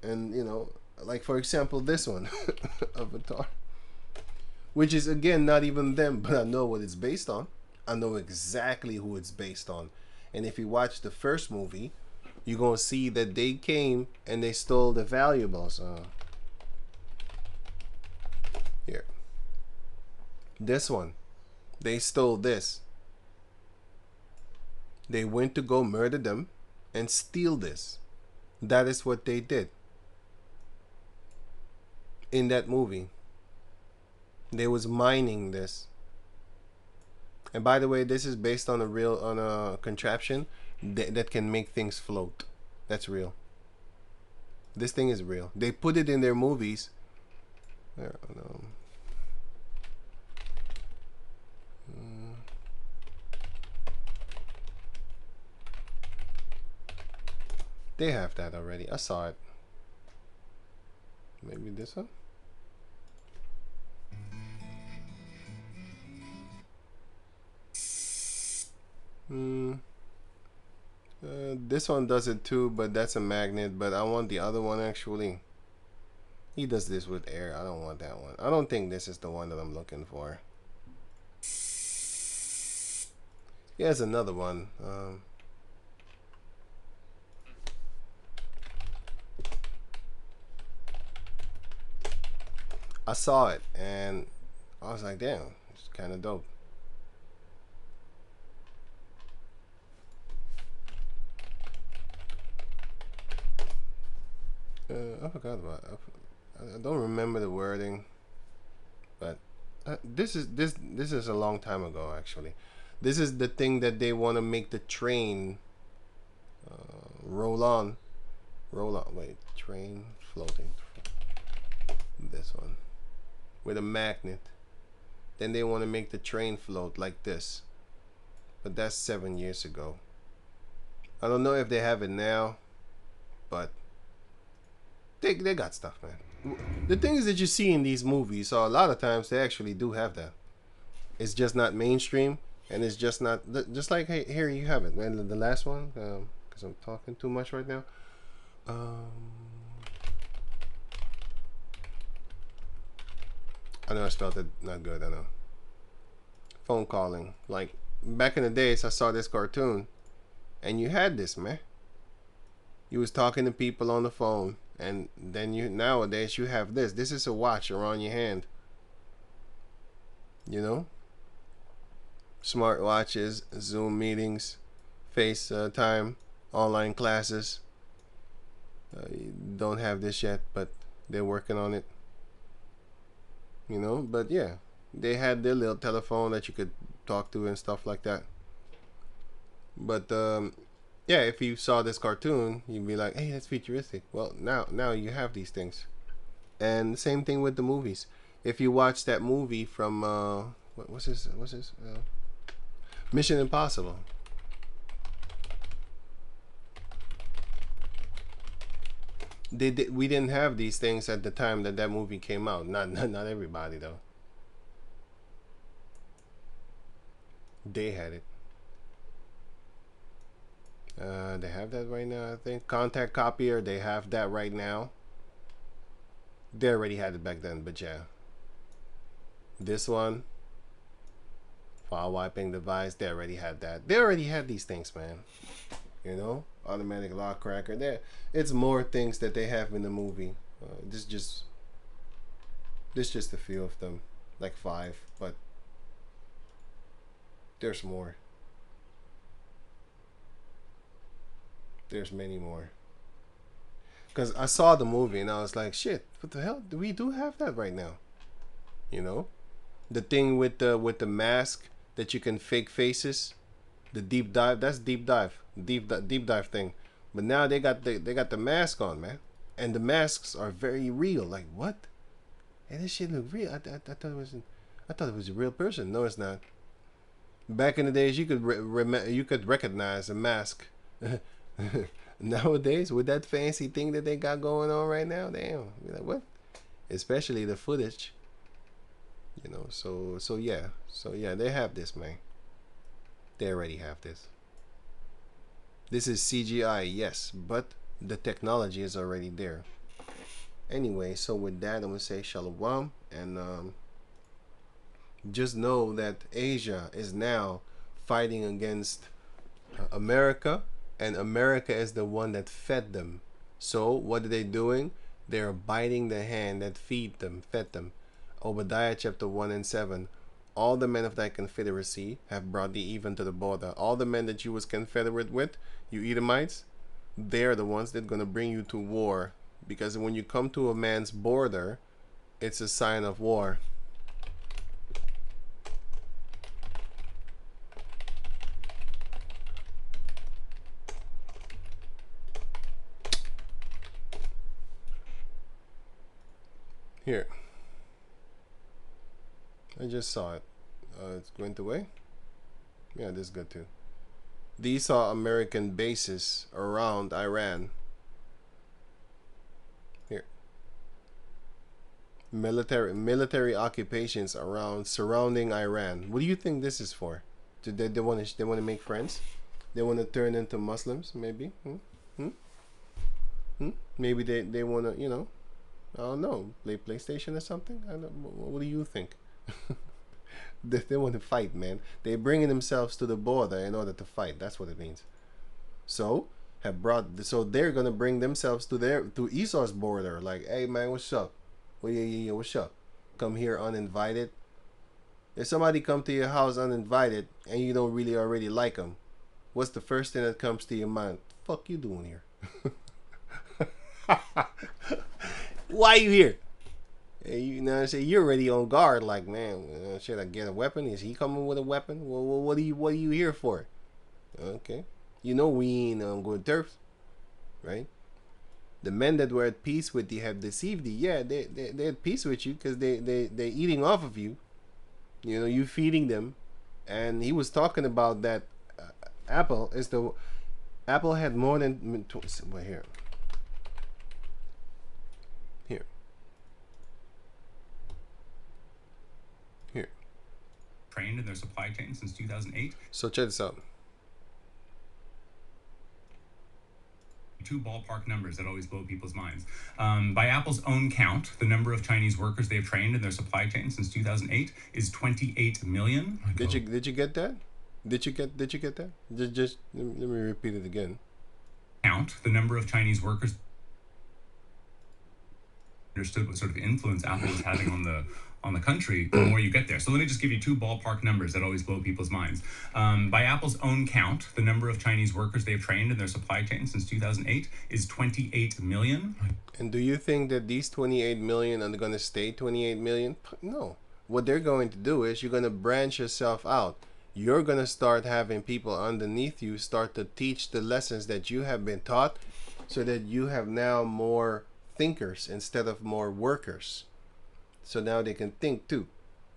Speaker 3: And, you know, like for example, this one, Avatar, which is again not even them, but I know what it's based on. I know exactly who it's based on. And if you watch the first movie, you're gonna see that they came and they stole the valuables. Here, this one, they stole this. They went to go murder them and steal this. That is what they did in that movie. They was mining this. And by the way, this is based on a contraption that can make things float. That's real. This thing is real. They put it in their movies. They have that already. I saw it. Maybe this one? This one does it too, but that's a magnet. But I want the other one actually. He does this with air. I don't want that one. I don't think this is the one that I'm looking for. Here's another one. I saw it and I was like, damn, it's kind of dope. I forgot about it. I don't remember the wording, but this is a long time ago actually. This is the thing that they want to make the train roll on. Wait, train floating. This one with a magnet. Then they want to make the train float like this. But that's 7 years ago. I don't know if they have it now, but they got stuff, man. The things that you see in these movies, so a lot of times they actually do have that. It's just not mainstream, and it's just not, just like, hey, here you have it, man. The last one, because I'm talking too much right now. I know I spelled it not good, I know. Phone calling. Like, back in the days, I saw this cartoon, and you had this, man. You was talking to people on the phone, and then nowadays you have this. This is a watch around your hand. You know? Smart watches, Zoom meetings, FaceTime, online classes. You don't have this yet, but they're working on it. You know, but yeah, they had their little telephone that you could talk to and stuff like that. But yeah, if you saw this cartoon, you'd be like, hey, that's futuristic. Well, now you have these things. And same thing with the movies. If you watch that movie from what's this Mission Impossible. We didn't have these things at the time that movie came out. Not everybody though. They had it. They have that right now, I think. Contact copier, they have that right now. They already had it back then, but yeah. This one, file wiping device, they already had that. They already had these things, man. You know, automatic lock cracker. There, it's more things that they have in the movie. This just a few of them, like 5, but there's more. There's many more. Because I saw the movie and I was like, shit, what the hell? We do have that right now. You know, the thing with the mask that you can fake faces. The deep dive, that's deep dive thing. But now they got the mask on, man, and the masks are very real. Like, what? Hey, this shit look real. I thought it was a real person. No, it's not. Back in the days, you could recognize a mask. Nowadays, with that fancy thing that they got going on right now, damn, you're like, what? Especially the footage. You know, so yeah, they have this, man. They already have this. This is CGI, yes, but the technology is already there. Anyway, so with that, I'm gonna say shalom, and just know that Asia is now fighting against America, and America is the one that fed them. So what are they doing? They're biting the hand that fed them. Obadiah chapter 1 and 7. All the men of thy confederacy have brought thee even to the border. All the men that you was confederate with, you Edomites, they're the ones that are going to bring you to war. Because when you come to a man's border, it's a sign of war. Here. I just saw it. It's went away. Yeah, this is good too. These are American bases around Iran. Here. Military occupations around surrounding Iran. What do you think this is for? Do they want to make friends? They want to turn into Muslims, maybe? Maybe they want to, you know, I don't know, play PlayStation or something? I don't, what do you think? They want to fight, man. They're bringing themselves to the border in order to fight. That's what it means. So they're gonna bring themselves to Esau's border. Like, hey man, what's up? Well, yeah, what's up? Come here uninvited. If somebody come to your house uninvited and you don't really already like them, what's the first thing that comes to your mind? Fuck you doing here? Why you here? You know what I'm saying? You're already on guard. Like, man, should I get a weapon? Is he coming with a weapon? Well, what are you here for? Okay, you know we ain't on good terms, right? The men that were at peace with you have deceived you. Yeah, they're at peace with you because they're eating off of you. You know, you feeding them, and he was talking about that Apple had more than well, here.
Speaker 1: Trained in their supply chain since 2008.
Speaker 3: So check this out.
Speaker 1: Two ballpark numbers that always blow people's minds. By Apple's own count, the number of Chinese workers they've trained in their supply chain since 2008 is 28 million.
Speaker 3: Did you get that? Did you get that? Just let me repeat it again.
Speaker 1: Count the number of Chinese workers. Understood what sort of influence Apple is having on the country, the more you get there. So let me just give you two ballpark numbers that always blow people's minds. By Apple's own count, the number of Chinese workers they've trained in their supply chain since 2008 is 28 million.
Speaker 3: And do you think that these 28 million are going to stay 28 million? No. What they're going to do is you're going to branch yourself out. You're going to start having people underneath you start to teach the lessons that you have been taught, so that you have now more thinkers instead of more workers. So now they can think too,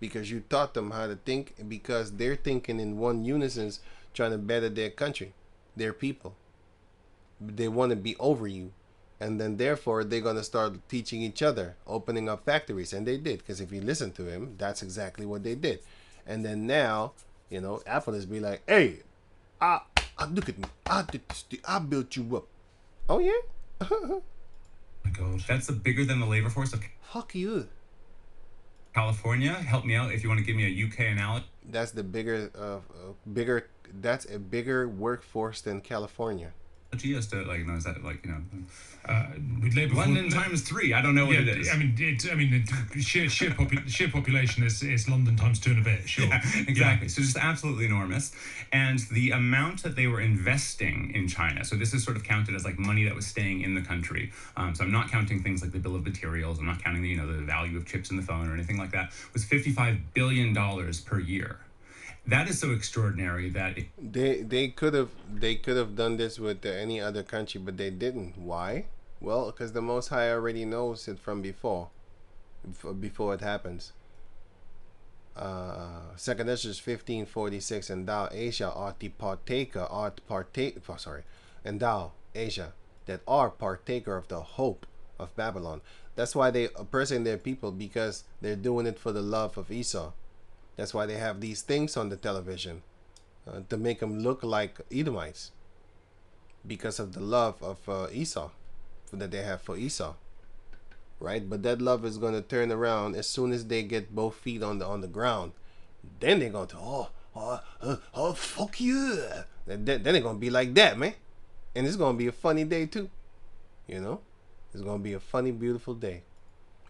Speaker 3: because you taught them how to think, because they're thinking in one unison, trying to better their country, their people. They want to be over you, and then therefore they're going to start teaching each other, opening up factories. And they did, because if you listen to him, that's exactly what they did. And then now, you know, Apple is be like, hey, I look at me, I did this, I built you up. Oh yeah.
Speaker 1: Oh my God, that's bigger than the labor force of
Speaker 3: Fuck you.
Speaker 1: California. Help me out if you want to give me a UK analogy.
Speaker 3: That's the bigger. That's a bigger workforce than California.
Speaker 1: As to, like, you know, is that like, you know,
Speaker 2: with labor
Speaker 1: London times 3? I don't know what it is.
Speaker 2: Sheer population is London times 2 and a bit. Sure.
Speaker 1: Yeah, exactly. So just absolutely enormous, and the amount that they were investing in China. So this is sort of counted as like money that was staying in the country. So I'm not counting things like the bill of materials. I'm not counting the, you know, the value of chips in the phone or anything like that. Was $55 billion per year. That is so extraordinary that
Speaker 3: they could have done this with any other country, but they didn't. Why? Well, because the Most High already knows it from before it happens. 2nd Esdras 15:46, and thou Asia art the partaker, and thou Asia that are partaker of the hope of Babylon. That's why they oppressing their people, because they're doing it for the love of Esau. That's why they have these things on the television, to make them look like Edomites, because of the love of Esau that they have for Esau, right? But that love is going to turn around as soon as they get both feet on the ground. Then they're going to oh fuck you. Then they're going to be like that, man, and it's going to be a funny day too. You know, it's going to be a funny, beautiful day.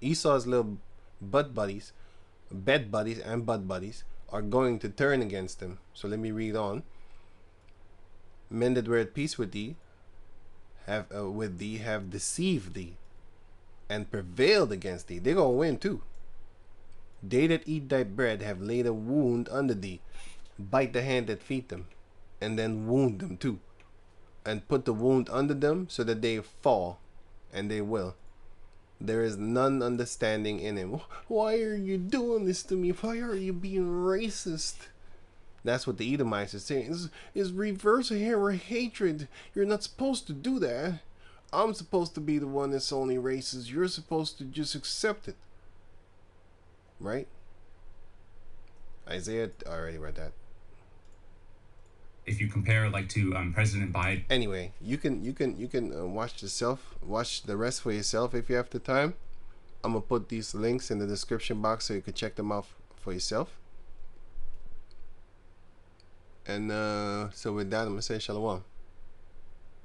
Speaker 3: Esau's little bed buddies and butt buddies are going to turn against them. So let me read on. Men that were at peace with thee have deceived thee and prevailed against thee. They're gonna win too. They that eat thy bread have laid a wound under thee. Bite the hand that feed them, and then wound them too, and put the wound under them, so that they fall, and they will. There is none understanding in him. Why are you doing this to me? Why are you being racist? That's what the Edomites are saying. Is reverse here hatred. You're not supposed to do that. I'm supposed to be the one that's only racist. You're supposed to just accept it. Right? Isaiah already read that.
Speaker 1: if you compare like to President Biden.
Speaker 3: Anyway, you can watch the rest for yourself if you have the time. I'm gonna put these links in the description box so you can check them out for yourself. And so with that, I'm gonna say shalom.